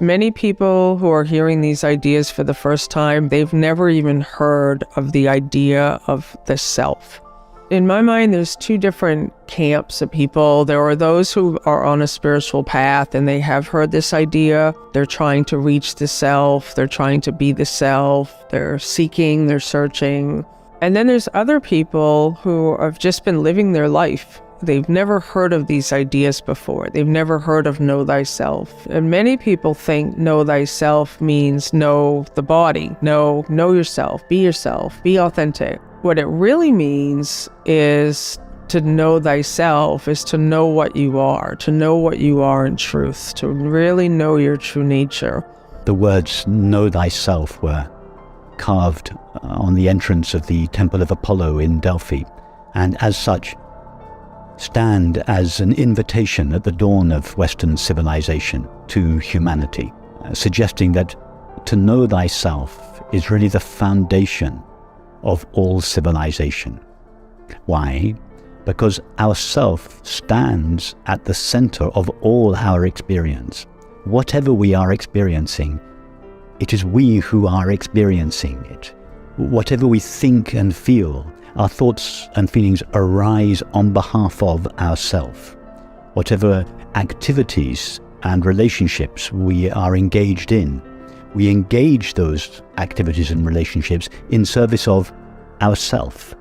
Many people who are hearing these ideas for the first time, they've never even heard of the idea of the self. In my mind, there's two different camps of people. There are those who are on a spiritual path and they have heard this idea. They're trying to reach the self. They're trying to be the self. They're seeking, they're searching. And then there's other people who have just been living their life. They've never heard of these ideas before. They've never heard of know thyself. And many people think know thyself means know the body, know yourself, be authentic. What it really means is to know thyself, is to know what you are in truth, to really know your true nature. The words know thyself were carved on the entrance of the Temple of Apollo in Delphi, and as such stand as an invitation at the dawn of Western civilization to humanity, suggesting that to know thyself is really the foundation of all civilization. Why? Because our self stands at the center of all our experience. Whatever we are experiencing, it is we who are experiencing it. Whatever we think and feel, our thoughts and feelings arise on behalf of ourself. Whatever activities and relationships we are engaged in, we engage those activities and relationships in service of ourself.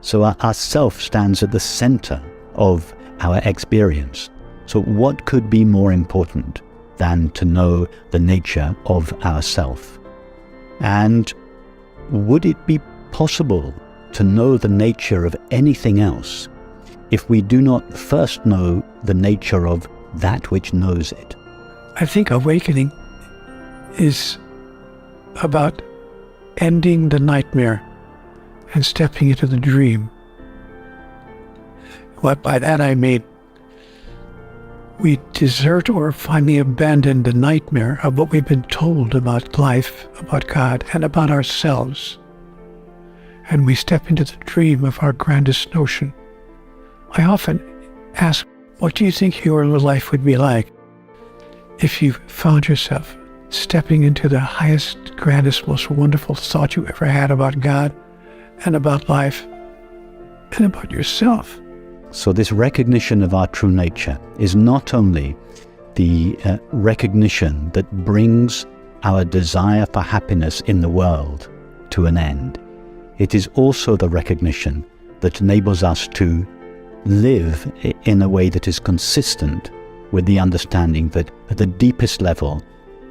So our self stands at the center of our experience. So what could be more important than to know the nature of ourself? And would it be possible to know the nature of anything else if we do not first know the nature of that which knows it? I think awakening is about ending the nightmare and stepping into the dream. What by that I mean, we desert or finally abandon the nightmare of what we've been told about life, about God, and about ourselves. And we step into the dream of our grandest notion. I often ask, what do you think your life would be like if you found yourself stepping into the highest, grandest, most wonderful thought you ever had about God and about life and about yourself? So this recognition of our true nature is not only the recognition that brings our desire for happiness in the world to an end. It is also the recognition that enables us to live in a way that is consistent with the understanding that at the deepest level,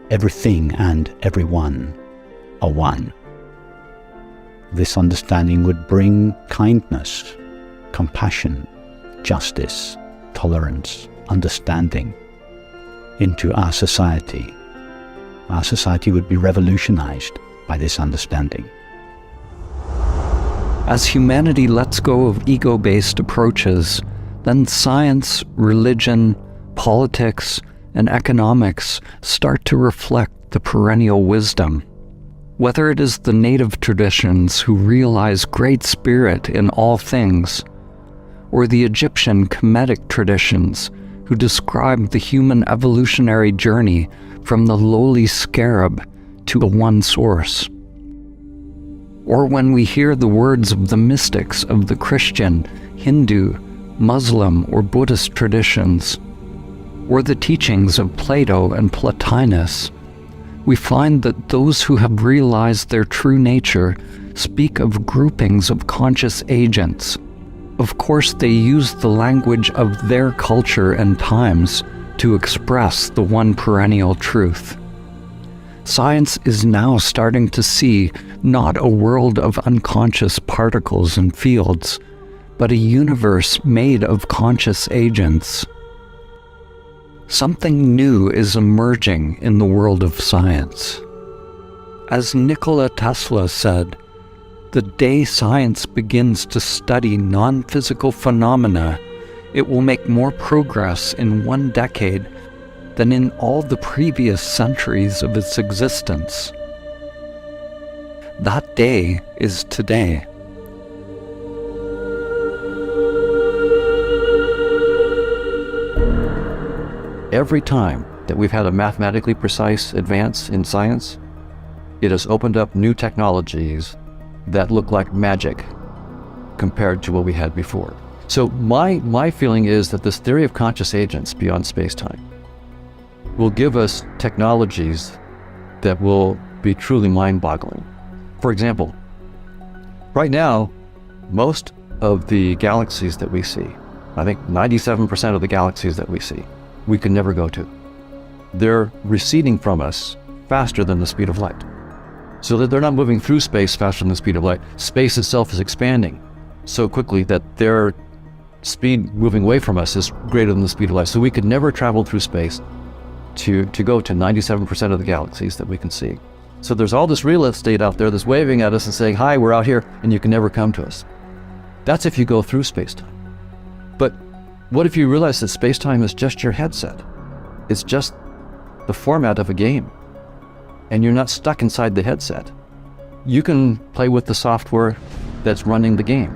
everything and everyone are one. This understanding would bring kindness, compassion, justice, tolerance, understanding into our society. Our society would be revolutionized by this understanding. As humanity lets go of ego-based approaches, then science, religion, politics, and economics start to reflect the perennial wisdom. Whether it is the native traditions who realize great spirit in all things, or the Egyptian Kemetic traditions who describe the human evolutionary journey from the lowly scarab to a one source. Or when we hear the words of the mystics of the Christian, Hindu, Muslim, or Buddhist traditions, or the teachings of Plato and Plotinus, we find that those who have realized their true nature speak of groupings of conscious agents. Of course, they use the language of their culture and times to express the one perennial truth. Science is now starting to see not a world of unconscious particles and fields, but a universe made of conscious agents. Something new is emerging in the world of science. As Nikola Tesla said, the day science begins to study non-physical phenomena, it will make more progress in 1 decade than in all the previous centuries of its existence. That day is today. Every time that we've had a mathematically precise advance in science, it has opened up new technologies that look like magic compared to what we had before. So my feeling is that this theory of conscious agents beyond space-time will give us technologies that will be truly mind-boggling. For example, right now, most of the galaxies that we see, I think 97% of the galaxies that we see, we can never go to. They're receding from us faster than the speed of light. So that they're not moving through space faster than the speed of light. Space itself is expanding so quickly that their speed moving away from us is greater than the speed of light. So we could never travel through space to go to 97% of the galaxies that we can see. So there's all this real estate out there that's waving at us and saying, hi, we're out here, and you can never come to us. That's if you go through space-time. But what if you realize that space-time is just your headset? It's just the format of a game, and you're not stuck inside the headset. You can play with the software that's running the game.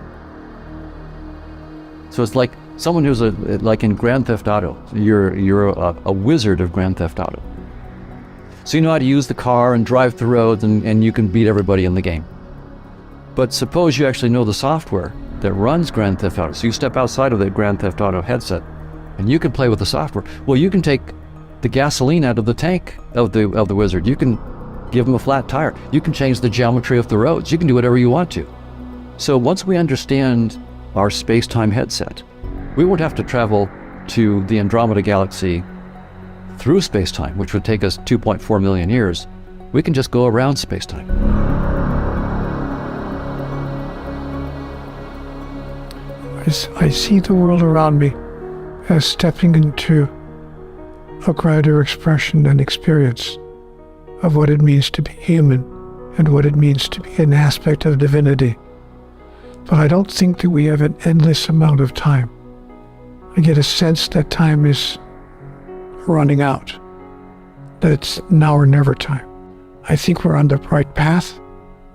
So it's like someone who's like in Grand Theft Auto. You're a wizard of Grand Theft Auto. So you know how to use the car and drive the roads, and you can beat everybody in the game. But suppose you actually know the software that runs Grand Theft Auto. So you step outside of the Grand Theft Auto headset, and you can play with the software. Well, you can take the gasoline out of the tank of the wizard. You can give him a flat tire. You can change the geometry of the roads. You can do whatever you want to. So once we understand our space-time headset, we won't have to travel to the Andromeda galaxy through space-time, which would take us 2.4 million years. We can just go around space-time. I see the world around me as stepping into a greater expression and experience of what it means to be human and what it means to be an aspect of divinity. But I don't think that we have an endless amount of time. I get a sense that time is running out, that it's now or never time. I think we're on the right path.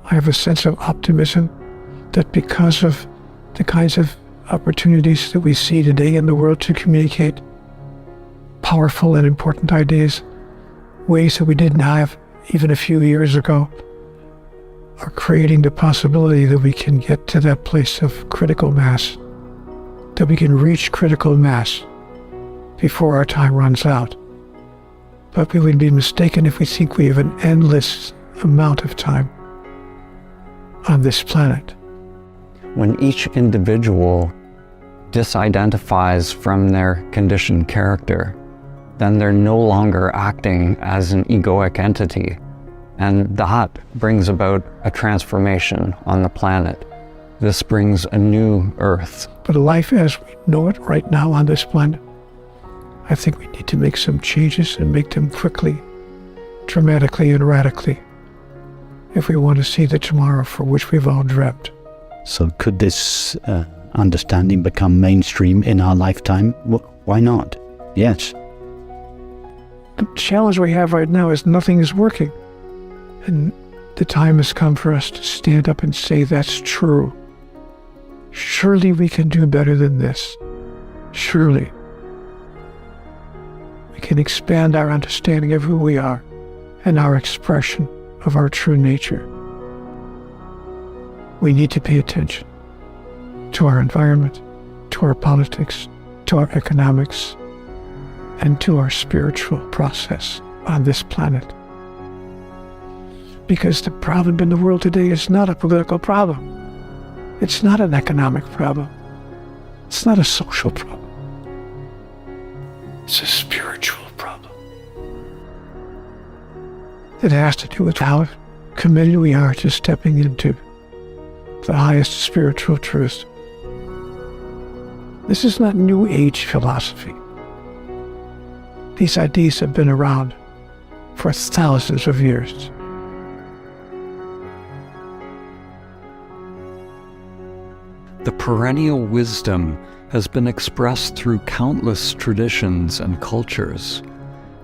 I have a sense of optimism that because of the kinds of opportunities that we see today in the world to communicate powerful and important ideas, ways that we didn't have even a few years ago, are creating the possibility that we can get to that place of critical mass, that we can reach critical mass before our time runs out. But we would be mistaken if we think we have an endless amount of time on this planet. When each individual disidentifies from their conditioned character, then they're no longer acting as an egoic entity. And that brings about a transformation on the planet. This brings a new Earth. But life as we know it right now on this planet, I think we need to make some changes and make them quickly, dramatically and radically, if we want to see the tomorrow for which we've all dreamt. So could this understanding become mainstream in our lifetime? Why not? Yes. The challenge we have right now is nothing is working. And the time has come for us to stand up and say that's true. Surely we can do better than this. Surely. We can expand our understanding of who we are and our expression of our true nature. We need to pay attention to our environment, to our politics, to our economics, and to our spiritual process on this planet. Because the problem in the world today is not a political problem. It's not an economic problem. It's not a social problem. It's a spiritual problem. It has to do with how committed we are to stepping into the highest spiritual truth. This is not New Age philosophy. These ideas have been around for thousands of years. The perennial wisdom has been expressed through countless traditions and cultures,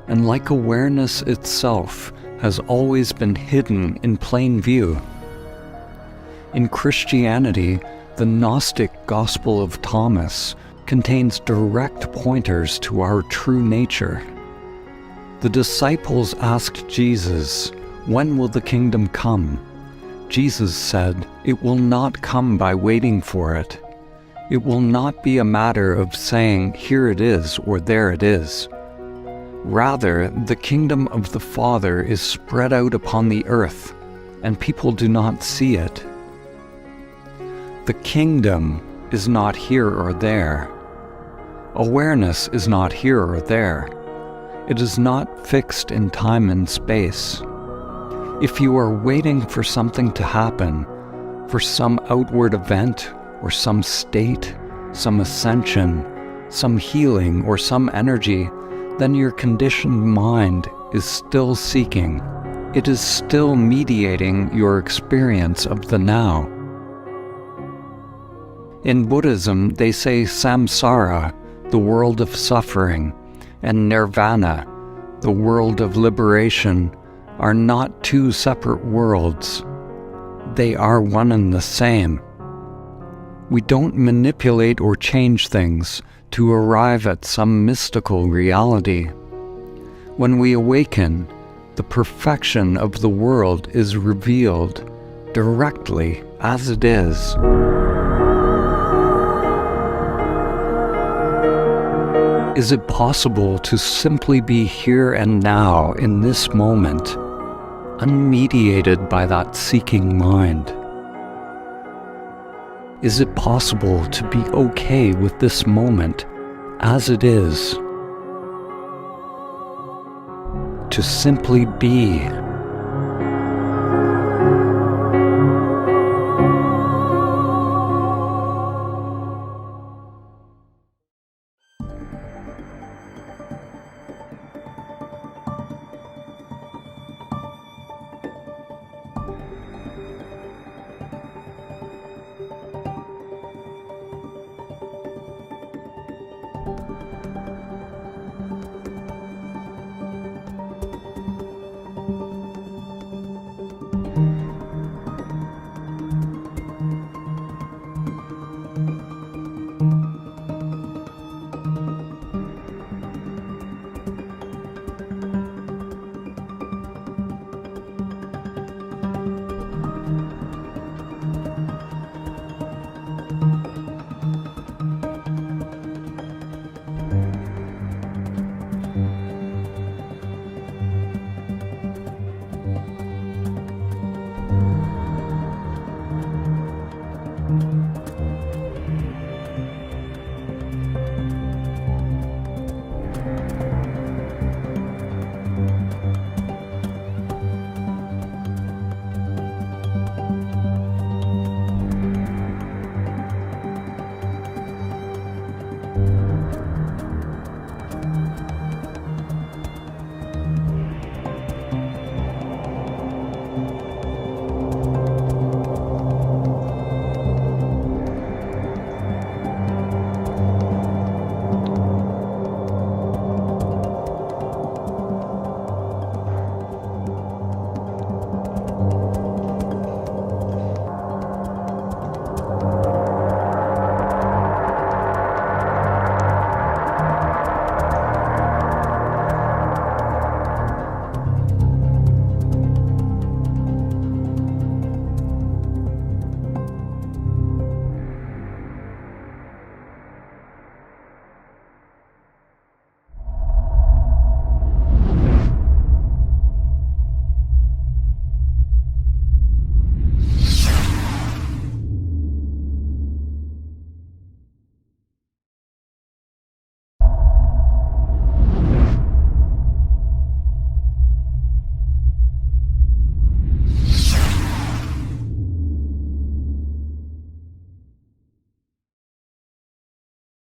and like awareness itself, has always been hidden in plain view. In Christianity, the Gnostic Gospel of Thomas contains direct pointers to our true nature. The disciples asked Jesus, "When will the kingdom come?" Jesus said, "It will not come by waiting for it. It will not be a matter of saying, 'Here it is,' or 'There it is.' Rather, the kingdom of the Father is spread out upon the earth, and people do not see it. The kingdom is not here or there. Awareness is not here or there. It is not fixed in time and space. If you are waiting for something to happen, for some outward event or some state, some ascension, some healing or some energy, then your conditioned mind is still seeking. It is still mediating your experience of the now. In Buddhism, they say samsara, the world of suffering, and nirvana, the world of liberation, are not two separate worlds. They are one and the same. We don't manipulate or change things to arrive at some mystical reality. When we awaken, the perfection of the world is revealed directly as it is. Is it possible to simply be here and now in this moment, unmediated by that seeking mind? Is it possible to be okay with this moment as it is? To simply be